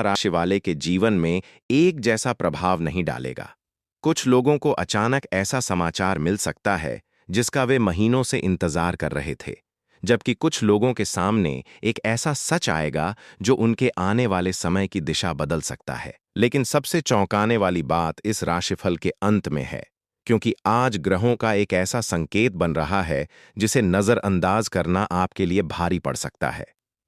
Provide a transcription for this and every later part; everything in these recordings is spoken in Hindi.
राशि वाले के जीवन में एक जैसा प्रभाव नहीं डालेगा। कुछ लोगों को अचानक ऐसा समाचार मिल सकता है जिसका वे महीनों से इंतजार कर रहे थे, जबकि कुछ लोगों के सामने एक ऐसा सच आएगा जो उनके आने वाले समय की दिशा बदल सकता है। लेकिन सबसे चौंकाने वाली बात इस राशिफल के अंत में है, क्योंकि आज ग्रहों का एक ऐसा संकेत बन रहा है जिसे नजरअंदाज करना आपके लिए भारी पड़ सकता है।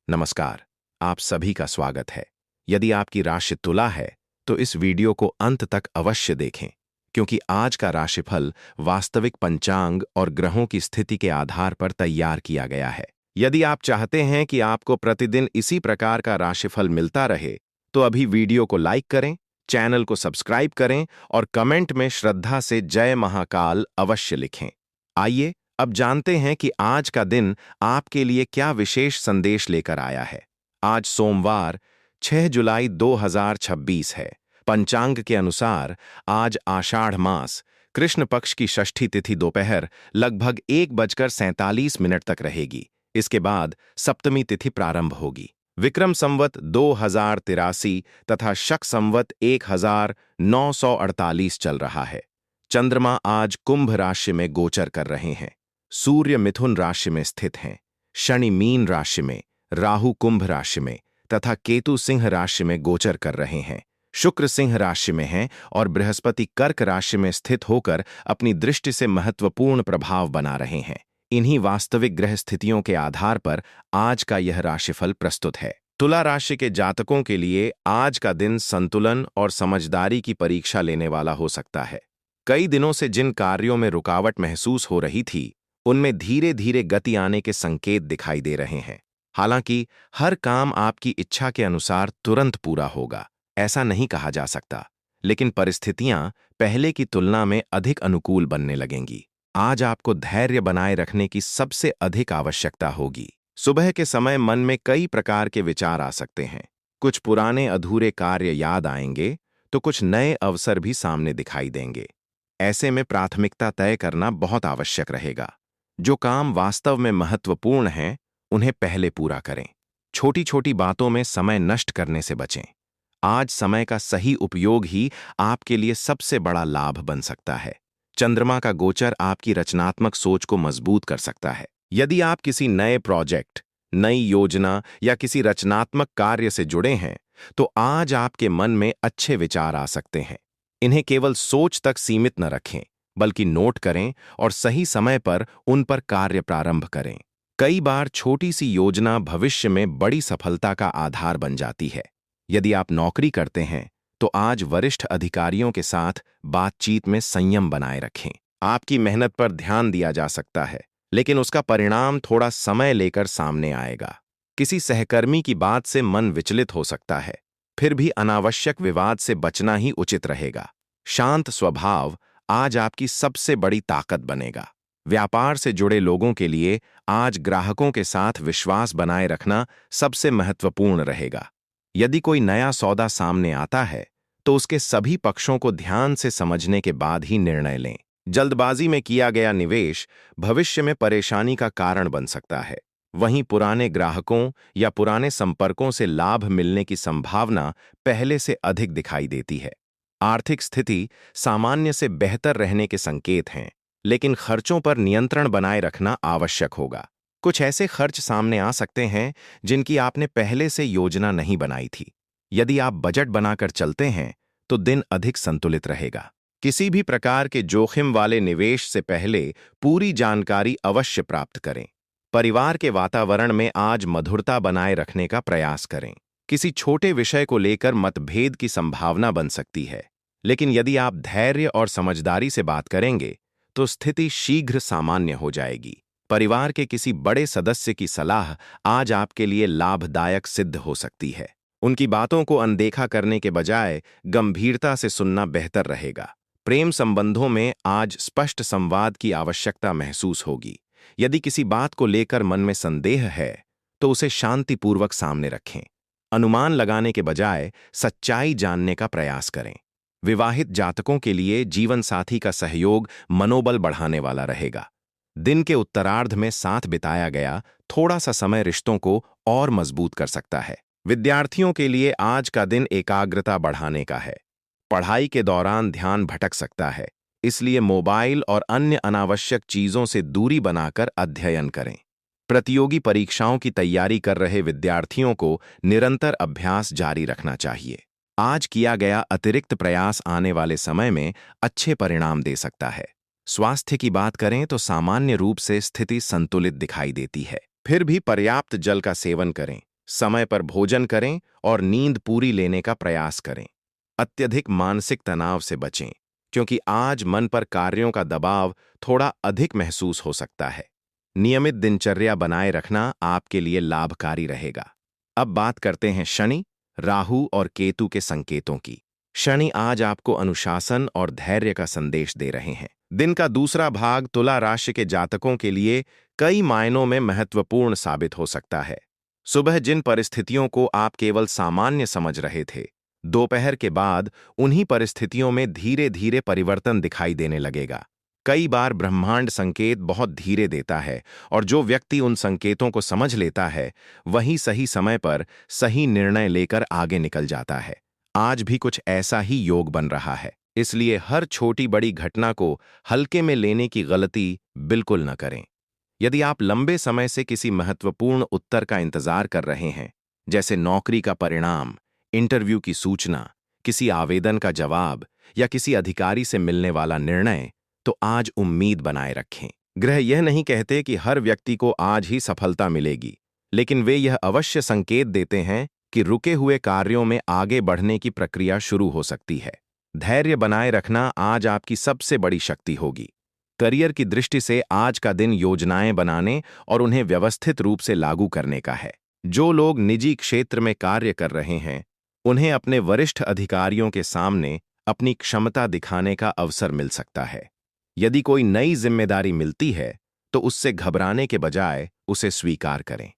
नमस्कार, आप सभी का स्वागत है। यदि आपकी राशि तुला है तो इस वीडियो को अंत तक अवश्य देखें, क्योंकि आज का राशिफल वास्तविक पंचांग और ग्रहों की स्थिति के आधार पर तैयार किया गया है। यदि आप चाहते हैं कि आपको प्रतिदिन इसी प्रकार का राशिफल मिलता रहे, तो अभी वीडियो को लाइक करें, चैनल को सब्सक्राइब करें और कमेंट में श्रद्धा से जय महाकाल अवश्य लिखें। आइए अब जानते हैं कि आज का दिन आपके लिए क्या विशेष संदेश लेकर आया है। आज सोमवार 6 जुलाई 2026 है। पंचांग के अनुसार आज आषाढ़ मास कृष्ण पक्ष की षष्ठी तिथि दोपहर लगभग 1:47 तक रहेगी। इसके बाद सप्तमी तिथि प्रारंभ होगी। विक्रम संवत 2083 तथा शक संवत 1948 चल रहा है। चंद्रमा आज कुंभ राशि में गोचर कर रहे हैं। सूर्य मिथुन राशि में स्थित हैं। शनि मीन राशि में, राहु कुंभ राशि में तथा केतु सिंह राशि में गोचर कर रहे हैं। शुक्र सिंह राशि में हैं और बृहस्पति कर्क राशि में स्थित होकर अपनी दृष्टि से महत्वपूर्ण प्रभाव बना रहे हैं। इन्हीं वास्तविक ग्रह स्थितियों के आधार पर आज का यह राशिफल प्रस्तुत है। तुला राशि के जातकों के लिए आज का दिन संतुलन और समझदारी की परीक्षा लेने वाला हो सकता है। कई दिनों से जिन कार्यों में रुकावट महसूस हो रही थी, उनमें धीरे धीरे गति आने के संकेत दिखाई दे रहे हैं। हालांकि हर काम आपकी इच्छा के अनुसार तुरंत पूरा होगा, ऐसा नहीं कहा जा सकता, लेकिन परिस्थितियां पहले की तुलना में अधिक अनुकूल बनने लगेंगी। आज आपको धैर्य बनाए रखने की सबसे अधिक आवश्यकता होगी। सुबह के समय मन में कई प्रकार के विचार आ सकते हैं। कुछ पुराने अधूरे कार्य याद आएंगे तो कुछ नए अवसर भी सामने दिखाई देंगे। ऐसे में प्राथमिकता तय करना बहुत आवश्यक रहेगा। जो काम वास्तव में महत्वपूर्ण हैं, उन्हें पहले पूरा करें। छोटी छोटी बातों में समय नष्ट करने से बचें। आज समय का सही उपयोग ही आपके लिए सबसे बड़ा लाभ बन सकता है। चंद्रमा का गोचर आपकी रचनात्मक सोच को मजबूत कर सकता है। यदि आप किसी नए प्रोजेक्ट, नई योजना या किसी रचनात्मक कार्य से जुड़े हैं, तो आज आपके मन में अच्छे विचार आ सकते हैं। इन्हें केवल सोच तक सीमित न रखें, बल्कि नोट करें और सही समय पर उन पर कार्य प्रारंभ करें। कई बार छोटी सी योजना भविष्य में बड़ी सफलता का आधार बन जाती है। यदि आप नौकरी करते हैं, तो आज वरिष्ठ अधिकारियों के साथ बातचीत में संयम बनाए रखें। आपकी मेहनत पर ध्यान दिया जा सकता है, लेकिन उसका परिणाम थोड़ा समय लेकर सामने आएगा। किसी सहकर्मी की बात से मन विचलित हो सकता है, फिर भी अनावश्यक विवाद से बचना ही उचित रहेगा। शांत स्वभाव आज आपकी सबसे बड़ी ताकत बनेगा। व्यापार से जुड़े लोगों के लिए आज ग्राहकों के साथ विश्वास बनाए रखना सबसे महत्वपूर्ण रहेगा। यदि कोई नया सौदा सामने आता है, तो उसके सभी पक्षों को ध्यान से समझने के बाद ही निर्णय लें। जल्दबाजी में किया गया निवेश भविष्य में परेशानी का कारण बन सकता है। वहीं पुराने ग्राहकों या पुराने संपर्कों से लाभ मिलने की संभावना पहले से अधिक दिखाई देती है। आर्थिक स्थिति सामान्य से बेहतर रहने के संकेत हैं, लेकिन खर्चों पर नियंत्रण बनाए रखना आवश्यक होगा। कुछ ऐसे खर्च सामने आ सकते हैं जिनकी आपने पहले से योजना नहीं बनाई थी। यदि आप बजट बनाकर चलते हैं, तो दिन अधिक संतुलित रहेगा। किसी भी प्रकार के जोखिम वाले निवेश से पहले पूरी जानकारी अवश्य प्राप्त करें। परिवार के वातावरण में आज मधुरता बनाए रखने का प्रयास करें। किसी छोटे विषय को लेकर मतभेद की संभावना बन सकती है, लेकिन यदि आप धैर्य और समझदारी से बात करेंगे, तो स्थिति शीघ्र सामान्य हो जाएगी। परिवार के किसी बड़े सदस्य की सलाह आज आपके लिए लाभदायक सिद्ध हो सकती है। उनकी बातों को अनदेखा करने के बजाय गंभीरता से सुनना बेहतर रहेगा। प्रेम संबंधों में आज स्पष्ट संवाद की आवश्यकता महसूस होगी। यदि किसी बात को लेकर मन में संदेह है, तो उसे शांतिपूर्वक सामने रखें। अनुमान लगाने के बजाय सच्चाई जानने का प्रयास करें। विवाहित जातकों के लिए जीवन साथी का सहयोग मनोबल बढ़ाने वाला रहेगा। दिन के उत्तरार्ध में साथ बिताया गया थोड़ा सा समय रिश्तों को और मजबूत कर सकता है। विद्यार्थियों के लिए आज का दिन एकाग्रता बढ़ाने का है। पढ़ाई के दौरान ध्यान भटक सकता है, इसलिए मोबाइल और अन्य अनावश्यक चीजों से दूरी बनाकर अध्ययन करें। प्रतियोगी परीक्षाओं की तैयारी कर रहे विद्यार्थियों को निरंतर अभ्यास जारी रखना चाहिए। आज किया गया अतिरिक्त प्रयास आने वाले समय में अच्छे परिणाम दे सकता है। स्वास्थ्य की बात करें तो सामान्य रूप से स्थिति संतुलित दिखाई देती है। फिर भी पर्याप्त जल का सेवन करें, समय पर भोजन करें और नींद पूरी लेने का प्रयास करें। अत्यधिक मानसिक तनाव से बचें, क्योंकि आज मन पर कार्यों का दबाव थोड़ा अधिक महसूस हो सकता है। नियमित दिनचर्या बनाए रखना आपके लिए लाभकारी रहेगा। अब बात करते हैं शनि, राहु और केतु के संकेतों की। शनि आज आपको अनुशासन और धैर्य का संदेश दे रहे हैं। दिन का दूसरा भाग तुला राशि के जातकों के लिए कई मायनों में महत्वपूर्ण साबित हो सकता है। सुबह जिन परिस्थितियों को आप केवल सामान्य समझ रहे थे, दोपहर के बाद उन्हीं परिस्थितियों में धीरे धीरे परिवर्तन दिखाई देने लगेगा। कई बार ब्रह्मांड संकेत बहुत धीरे देता है और जो व्यक्ति उन संकेतों को समझ लेता है वही सही समय पर सही निर्णय लेकर आगे निकल जाता है। आज भी कुछ ऐसा ही योग बन रहा है, इसलिए हर छोटी बड़ी घटना को हल्के में लेने की गलती बिल्कुल न करें। यदि आप लंबे समय से किसी महत्वपूर्ण उत्तर का इंतजार कर रहे हैं, जैसे नौकरी का परिणाम, इंटरव्यू की सूचना, किसी आवेदन का जवाब या किसी अधिकारी से मिलने वाला निर्णय, तो आज उम्मीद बनाए रखें। ग्रह यह नहीं कहते कि हर व्यक्ति को आज ही सफलता मिलेगी, लेकिन वे यह अवश्य संकेत देते हैं कि रुके हुए कार्यों में आगे बढ़ने की प्रक्रिया शुरू हो सकती है। धैर्य बनाए रखना आज आपकी सबसे बड़ी शक्ति होगी। करियर की दृष्टि से आज का दिन योजनाएं बनाने और उन्हें व्यवस्थित रूप से लागू करने का है। जो लोग निजी क्षेत्र में कार्य कर रहे हैं, उन्हें अपने वरिष्ठ अधिकारियों के सामने अपनी क्षमता दिखाने का अवसर मिल सकता है। यदि कोई नई जिम्मेदारी मिलती है, तो उससे घबराने के बजाय उसे स्वीकार करें।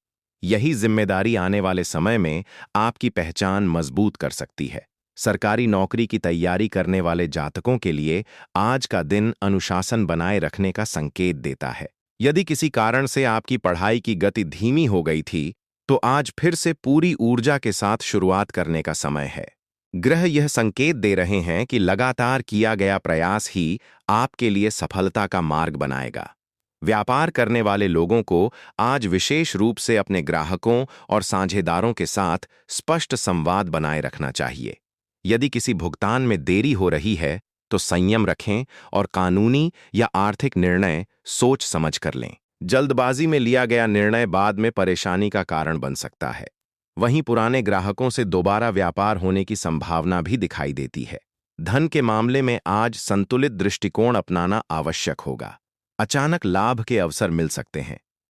यही जिम्मेदारी आने वाले समय में आपकी पहचान मजबूत कर सकती है। सरकारी नौकरी की तैयारी करने वाले जातकों के लिए आज का दिन अनुशासन बनाए रखने का संकेत देता है। यदि किसी कारण से आपकी पढ़ाई की गति धीमी हो गई थी, तो आज फिर से पूरी ऊर्जा के साथ शुरुआत करने का समय है। ग्रह यह संकेत दे रहे हैं कि लगातार किया गया प्रयास ही आपके लिए सफलता का मार्ग बनाएगा। व्यापार करने वाले लोगों को आज विशेष रूप से अपने ग्राहकों और साझेदारों के साथ स्पष्ट संवाद बनाए रखना चाहिए। यदि किसी भुगतान में देरी हो रही है, तो संयम रखें और कानूनी या आर्थिक निर्णय सोच समझ कर लें। जल्दबाजी में लिया गया निर्णय बाद में परेशानी का कारण बन सकता है। वहीं पुराने ग्राहकों से दोबारा व्यापार होने की संभावना भी दिखाई देती है। धन के मामले में आज संतुलित दृष्टिकोण अपनाना आवश्यक होगा। अचानक लाभ के अवसर मिल सकते हैं,